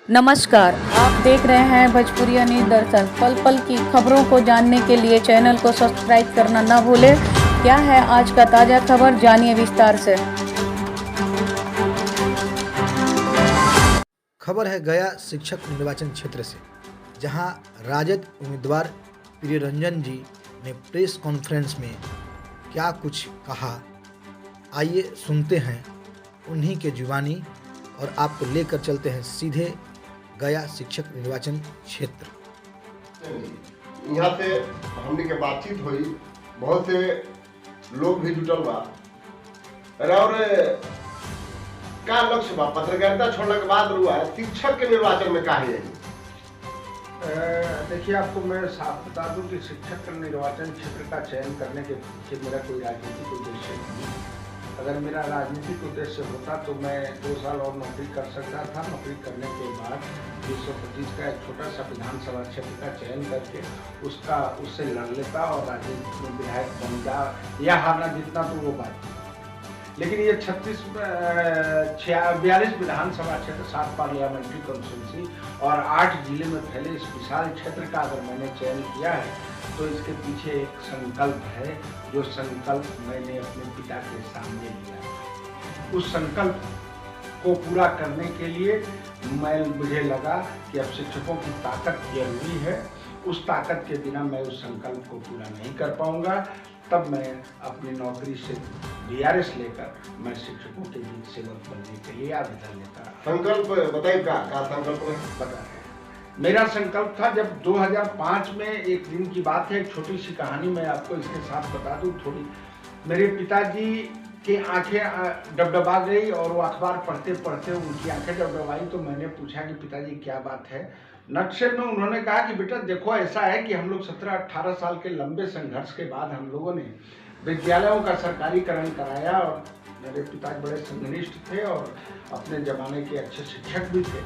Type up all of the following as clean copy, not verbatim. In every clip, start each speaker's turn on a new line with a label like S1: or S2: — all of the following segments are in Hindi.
S1: नमस्कार, आप देख रहे हैं भोजपुरिया न्यूज़ दर्शन। पल पल की खबरों को जानने के लिए चैनल को सब्सक्राइब करना ना भूलें। क्या है आज का ताज़ा खबर, जानिए विस्तार से।
S2: खबर है गया शिक्षक निर्वाचन क्षेत्र से, जहां राजद उम्मीदवार प्रियरंजन जी ने प्रेस कॉन्फ्रेंस में क्या कुछ कहा। आइए सुनते हैं उन्हीं के जुबानी और आपको लेकर चलते हैं सीधे गया शिक्षक निर्वाचन क्षेत्र।
S3: यहाँ से हमने के बातचीत हुई, बहुत से लोग भी जुटल बा और का लक्ष्य बा पत्रकारिता छोड़ने के बाद हुआ है शिक्षक के निर्वाचन में काहे है।
S4: देखिए, आपको मैं साफ बता दूं कि शिक्षक के निर्वाचन क्षेत्र का चयन करने के पीछे मेरा कोई राजनीतिक उद्देश्य नहीं। अगर मेरा राजनीतिक उद्देश्य होता तो मैं 2 साल और नौकरी कर सकता था। नौकरी करने के बाद 225 का एक छोटा सा विधानसभा क्षेत्र का चयन करके उससे लड़ लेता और राजनीति में विधायक बनता या हारना जितना तो वो बात थी। लेकिन ये 42 विधानसभा क्षेत्र, 7 पार्लियामेंट्री कॉन्स्टिट्यूंसी और 8 जिले में फैले इस विशाल क्षेत्र का अगर मैंने चयन किया है तो इसके पीछे एक संकल्प है, जो संकल्प मैंने अपने पिता के सामने लिया। उस संकल्प को पूरा करने के लिए मुझे लगा कि अब शिक्षकों की ताकत जरूरी है। उस ताकत के बिना मैं उस संकल्प को पूरा नहीं कर पाऊंगा। तब मैं अपनी नौकरी से DRS लेकर मैं शिक्षकों के बीच सेवक बनने के लिए आवेदन लेता।
S3: संकल्प बताइए, क्या संकल्प है?
S4: बता रहे मेरा संकल्प था, जब 2005 में एक दिन की बात है, एक छोटी सी कहानी मैं आपको इसके साथ बता दूं थोड़ी। मेरे पिताजी की आंखें डबडबा गई और वो अखबार पढ़ते पढ़ते उनकी आंखें डबडबाई। तो मैंने पूछा कि पिताजी क्या बात है। नक्शे में उन्होंने कहा कि बेटा देखो, ऐसा है कि हम लोग 17-18 साल के लंबे संघर्ष के बाद हम लोगों ने विद्यालयों का सरकारीकरण कराया और मेरे पिताजी बड़े संघनिष्ठ थे और अपने ज़माने के अच्छे शिक्षक भी थे।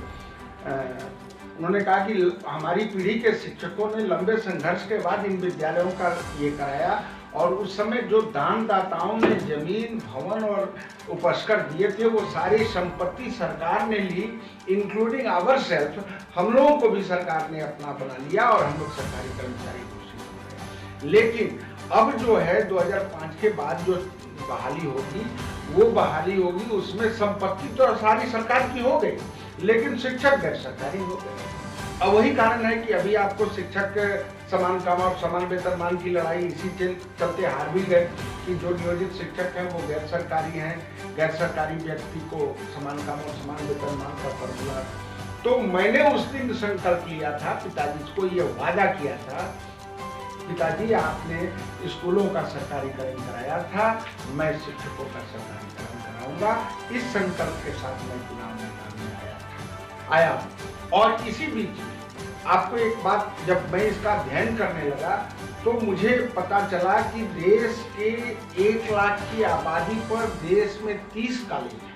S4: उन्होंने कहा कि हमारी पीढ़ी के शिक्षकों ने लंबे संघर्ष के बाद इन विद्यालयों का ये कराया और उस समय जो दानदाताओं ने जमीन, भवन और उपस्कर दिए थे वो सारी संपत्ति सरकार ने ली, इंक्लूडिंग आवर सेल्फ। हम लोगों को भी सरकार ने अपना बना लिया और हम लोग सरकारी कर्मचारी घोषित हो गए। लेकिन अब जो है 2005 के बाद जो बहाली होगी वो बहाली होगी, उसमें संपत्ति तो सारी सरकार की हो गई लेकिन शिक्षक गैर सरकारी हो गए। अब वही कारण है कि अभी आपको शिक्षक समान काम और समान वेतनमान की लड़ाई इसी चलते हार भी गए कि जो नियोजित शिक्षक हैं वो गैर सरकारी हैं। गैर सरकारी व्यक्ति को समान काम और समान वेतनमान का फॉर्मूला। तो मैंने उस दिन संकल्प लिया था, पिताजी को ये वादा किया था, पिताजी आपने स्कूलों का सरकारीकरण कराया था, मैं शिक्षकों का सरकारीकरण कराऊंगा। इस संकल्प के साथ मैं चुनाव मैदान में आया। और इसी बीच आपको एक बात, जब मैं इसका अध्ययन करने लगा तो मुझे पता चला कि देश के 1 लाख की आबादी पर देश में 30 कॉलेज हैं।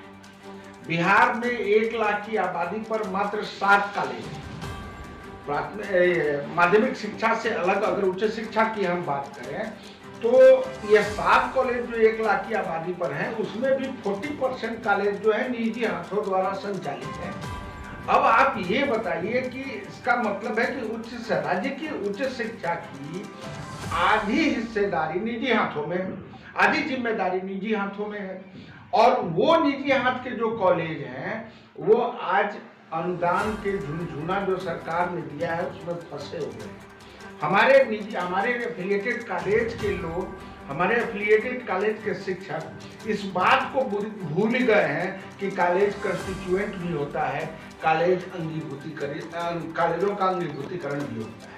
S4: बिहार में 1 लाख की आबादी पर मात्र 7 कॉलेज हैं। माध्यमिक शिक्षा से अलग अगर उच्च शिक्षा की हम बात करें तो ये 7 कॉलेज जो 1 लाख की आबादी पर हैं उसमें भी 40% कॉलेज जो है निजी हाथों द्वारा संचालित है। अब आप ये बताइए कि इसका मतलब है कि राज्य की उच्च शिक्षा की आधी हिस्सेदारी निजी हाथों में है, आधी जिम्मेदारी निजी हाथों में है। और वो निजी हाथ के जो कॉलेज हैं वो आज अनुदान के झुनझुना जो सरकार ने दिया है उसमें फंसे हुए हैं। हमारे एफिलिएटेड कॉलेज के लोग, हमारे एफिलिएटेड कॉलेज के शिक्षक इस बात को भूल गए हैं कि कॉलेज कंस्टिट्यूएंट भी होता है, कॉलेजों का अंगीभूतीकरण भी होता है।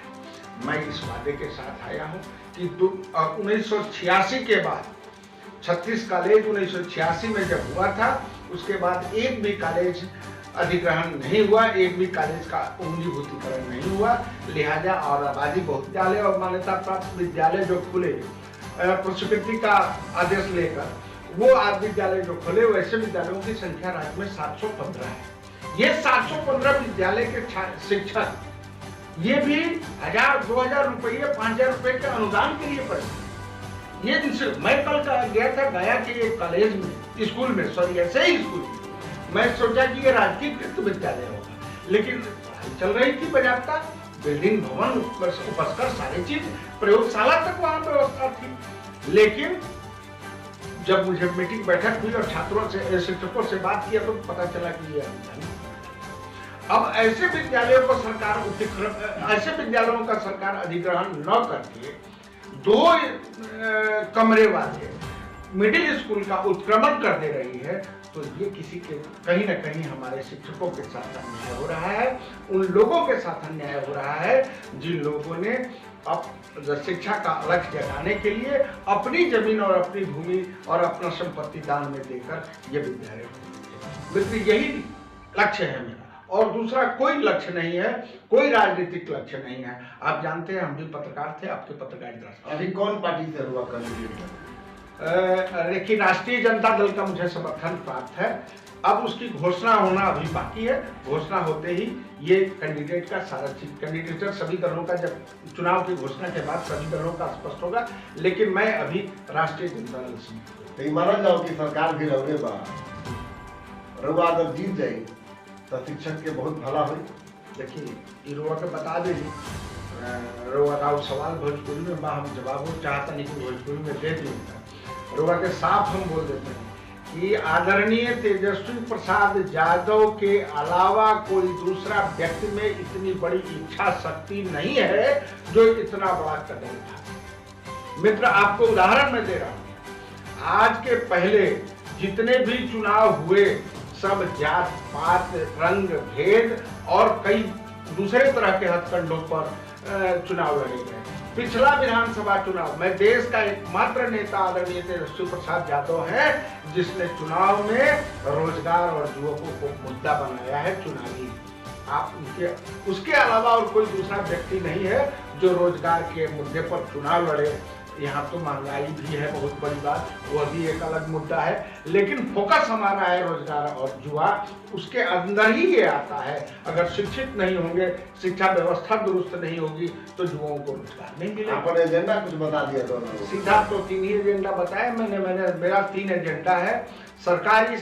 S4: मैं इस वादे के साथ आया हूँ कि 1986 के बाद 36 कॉलेज 1986 में जब हुआ था उसके बाद एक भी कॉलेज अधिग्रहण नहीं हुआ, एक भी कॉलेज का अंगीभूतीकरण नहीं हुआ। लिहाजा और आबादी बहुविद्यालय और मान्यता प्राप्त विद्यालय जो खुले प्रस्वीकृति का आदेश लेकर, वो आज विद्यालय जो खुले वैसे विद्यालयों की संख्या राज्य में 715 है। ये 715 विद्यालय के शिक्षक ये भी 1000-2000 रुपये 5000 रुपये के अनुदान के लिए पढ़े। ये मैं कल गया था गया के एक कॉलेज में, स्कूल में, सॉरी ऐसे ही स्कूल में, मैं सोचा कि ये राजकीयकृत विद्यालय होगा लेकिन चल रही थी बजाता, बिल्डिंग भवन उपस्कर सारी चीज, प्रयोगशाला तक वहां व्यवस्था थी। लेकिन जब मुझे मीटिंग बैठक हुई और छात्रों से शिक्षकों से बात किया तो पता चला कि ये अब ऐसे विद्यालयों को सरकार ऐसे विद्यालयों का सरकार अधिग्रहण न करके 2 कमरे वाले मिडिल स्कूल का उत्क्रमण कर दे रही है, तो ये किसी के कहीं ना कहीं हमारे शिक्षकों के साथ अन्याय हो रहा है, उन लोगों के साथ अन्याय हो रहा है जिन लोगों ने अब शिक्षा का अलग जगाने के लिए अपनी जमीन और अपनी भूमि और अपना संपत्ति दान में देकर ये विद्यालय, मित्र यही लक्ष्य है मेरा, और दूसरा कोई लक्ष्य नहीं है, कोई राजनीतिक लक्ष्य नहीं है। आप जानते हैं हम भी पत्रकार थे, आपके पत्रकारिता।
S3: अभी कौन पार्टी से हुआ कैंडिडेट?
S4: देखिए, राष्ट्रीय जनता दल का मुझे समर्थन प्राप्त है। अब उसकी घोषणा होना अभी बाकी है, घोषणा होते ही ये कैंडिडेट का सारा चीज, कैंडिडेटर सभी दलों का जब चुनाव की घोषणा के बाद सभी दलों का स्पष्ट होगा, लेकिन मैं अभी राष्ट्रीय जनता दल से।
S3: तो माना जाओ कि सरकार भी रहे बा रउआ अगर जीत जाए तो शिक्षक के बहुत भला हो।
S4: देखिए, रुआ के बता दीजिए, रुआ का सवाल भोजपुरी में बा, हम जवाब चाहता नहीं कि भोजपुरी में दे दूंगा। रुआ के साफ हम बोल देते हैं कि आदरणीय तेजस्वी प्रसाद यादव के अलावा कोई दूसरा व्यक्ति में इतनी बड़ी इच्छा शक्ति नहीं है जो इतना बड़ा कदम उठा। मित्र, आपको उदाहरण मैं दे रहा हूं, आज के पहले जितने भी चुनाव हुए सब जात पात रंग भेद और कई दूसरे तरह के हथकंडों पर चुनाव लड़े गए। पिछला विधानसभा चुनाव में देश का एकमात्र नेता आदरणीय तेजस्वी प्रसाद यादव है जिसने चुनाव में रोजगार और युवकों को मुद्दा बनाया है चुनावी। आप उसके अलावा और कोई दूसरा व्यक्ति नहीं है जो रोजगार के मुद्दे पर चुनाव लड़े। यहाँ तो महंगाई भी है बहुत बड़ी बात, वह भी एक अलग मुद्दा है, लेकिन फोकस हमारा है रोजगार और युवा, उसके अंदर ही ये आता है। अगर शिक्षित नहीं होंगे, शिक्षा व्यवस्था दुरुस्त नहीं होगी तो युवाओं को रोजगार नहीं मिलेगा।
S3: आपने एजेंडा कुछ बता दिया दोनों?
S4: सीधा तो 3 ही एजेंडा बताया मैंने मेरा 3 एजेंडा है। सरकारी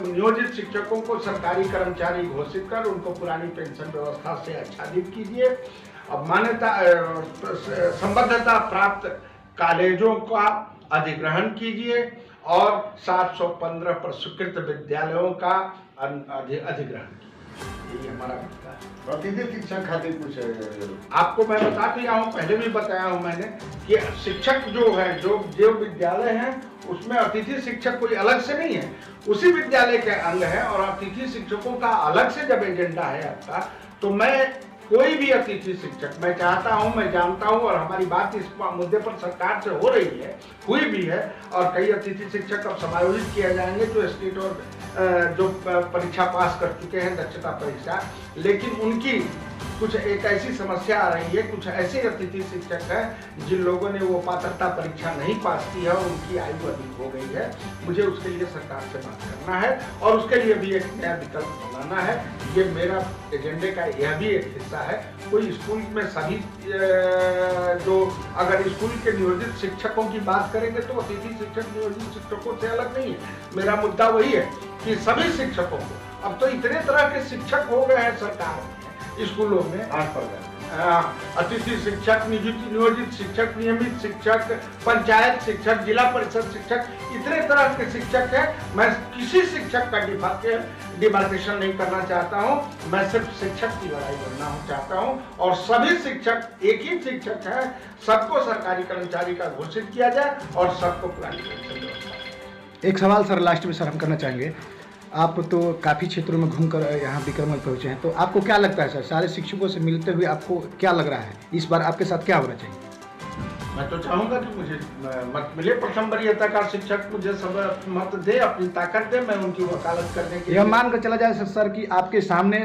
S4: नियोजित शिक्षकों को सरकारी कर्मचारी घोषित कर उनको पुरानी पेंशन व्यवस्था से आच्छादित कीजिए। अब मान्यता संबद्धता प्राप्त कॉलेजों का अधिग्रहण कीजिए और 715 पर स्वीकृत विद्यालयों का अधिग्रहण कीजिए। यही हमारा मुद्दा है।
S3: अतिथि शिक्षक खातिर कुछ
S4: आपको मैं बता दिया हूँ, पहले भी बताया हूँ मैंने कि शिक्षक जो है, जो विद्यालय है उसमें अतिथि शिक्षक कोई अलग से नहीं है, उसी विद्यालय के अंग है। और अतिथि शिक्षकों का अलग से जब एजेंडा है आपका, तो मैं कोई भी अतिथि शिक्षक, मैं चाहता हूं, मैं जानता हूं और हमारी बात इस मुद्दे पर सरकार से हो रही है, हुई भी है, और कई अतिथि शिक्षक अब समायोजित किए जाएंगे जो स्टेट और जो परीक्षा पास कर चुके हैं, दक्षता परीक्षा, लेकिन उनकी कुछ एक ऐसी समस्या आ रही है, कुछ ऐसे अतिथि शिक्षक हैं जिन लोगों ने वो पात्रता परीक्षा नहीं पास की है और उनकी आयु अधिक हो गई है। मुझे उसके लिए सरकार से बात करना है और उसके लिए भी एक नया विकल्प बनाना है। ये मेरा एजेंडे का यह भी एक हिस्सा है। कोई स्कूल में सभी जो अगर स्कूल के नियोजित शिक्षकों की बात करेंगे तो अतिथि शिक्षक नियोजित शिक्षकों से अलग नहीं है। मेरा मुद्दा वही है कि सभी शिक्षकों को, अब तो इतने तरह के शिक्षक हो गए हैं सरकार स्कूलों में, अतिथि शिक्षक, नियोजित शिक्षक, नियमित शिक्षक, पंचायत शिक्षक, जिला परिषद शिक्षक, इतने तरह के शिक्षक हैं। मैं किसी शिक्षक का डिमार्केशन नहीं करना चाहता हूं, मैं सिर्फ शिक्षक की लड़ाई लड़ना चाहता हूं और सभी शिक्षक एक ही शिक्षक है, सबको सरकारी कर्मचारी का घोषित किया जाए और सबको पुरानी पेंशन व्यवस्था।
S2: एक सवाल सर लास्ट में सर हम करना चाहेंगे, आप तो काफ़ी क्षेत्रों में घूमकर यहाँ विक्रमगंज पहुँचे हैं, तो आपको क्या लगता है सर, सारे शिक्षकों से मिलते हुए आपको क्या लग रहा है इस बार आपके साथ क्या होना चाहिए?
S4: मैं तो चाहूँगा कि मुझे मत मिले, प्रथम वरीयता का शिक्षक मुझे सब मत दे, अपनी ताकत दे, मैं उनकी वकालत करने के लिए।
S2: यह मान कर चला जाए सर कि आपके सामने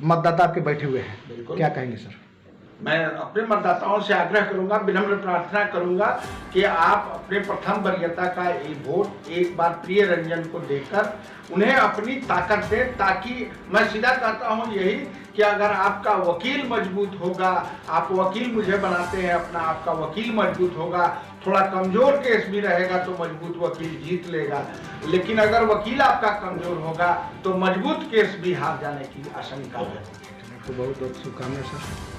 S2: मतदाता आपके बैठे हुए हैं, क्या कहेंगे सर?
S4: मैं अपने मतदाताओं से आग्रह करूंगा, विनम्र प्रार्थना करूंगा कि आप अपने प्रथम वरीयता का वोट एक बार प्रिय रंजन को देकर उन्हें अपनी ताकत दें, ताकि मैं सीधा कहता हूं यही कि अगर आपका वकील मजबूत होगा, आप वकील मुझे बनाते हैं अपना, आपका वकील मजबूत होगा, थोड़ा कमजोर केस भी रहेगा तो मजबूत वकील जीत लेगा, लेकिन अगर वकील आपका कमजोर होगा तो मजबूत केस भी हार जाने की आशंका है।
S5: आपको बहुत बहुत शुभकामनाएं सर।